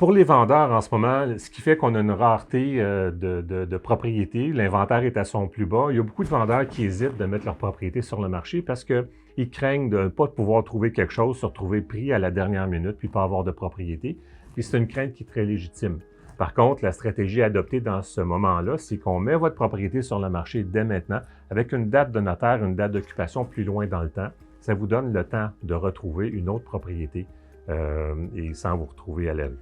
Pour les vendeurs, en ce moment, ce qui fait qu'on a une rareté de propriétés, l'inventaire est à son plus bas. Il y a beaucoup de vendeurs qui hésitent de mettre leur propriété sur le marché parce qu'ils craignent de ne pas pouvoir trouver quelque chose, se retrouver pris à la dernière minute, puis pas avoir de propriété. Puis c'est une crainte qui est très légitime. Par contre, la stratégie adoptée dans ce moment-là, c'est qu'on met votre propriété sur le marché dès maintenant, avec une date de notaire, une date d'occupation plus loin dans le temps. Ça vous donne le temps de retrouver une autre propriété et sans vous retrouver à la rue.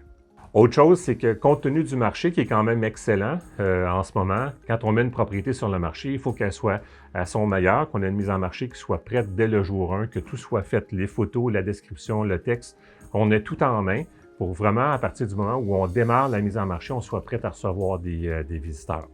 Autre chose, c'est que compte tenu du marché qui est quand même excellent en ce moment, quand on met une propriété sur le marché, il faut qu'elle soit à son meilleur, qu'on ait une mise en marché qui soit prête dès le jour 1, que tout soit fait, les photos, la description, le texte, qu'on ait tout en main pour vraiment, à partir du moment où on démarre la mise en marché, on soit prêt à recevoir des visiteurs.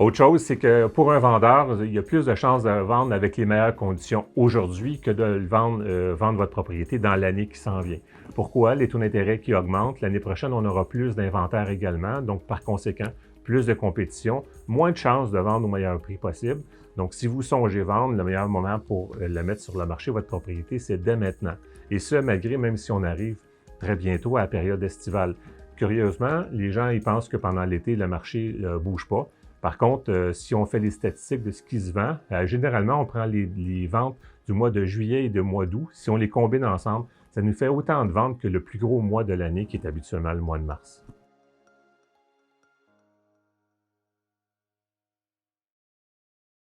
Autre chose, c'est que pour un vendeur, il y a plus de chances de vendre avec les meilleures conditions aujourd'hui que de vendre votre propriété dans l'année qui s'en vient. Pourquoi? Les taux d'intérêt qui augmentent. L'année prochaine, on aura plus d'inventaire également. Donc, par conséquent, plus de compétition, moins de chances de vendre au meilleur prix possible. Donc, si vous songez vendre, le meilleur moment pour la mettre sur le marché, votre propriété, c'est dès maintenant. Et ce, malgré, même si on arrive très bientôt à la période estivale. Curieusement, les gens ils pensent que pendant l'été, le marché ne bouge pas. Par contre, si on fait les statistiques de ce qui se vend, généralement, on prend les ventes du mois de juillet et du mois d'août. Si on les combine ensemble, ça nous fait autant de ventes que le plus gros mois de l'année, qui est habituellement le mois de mars.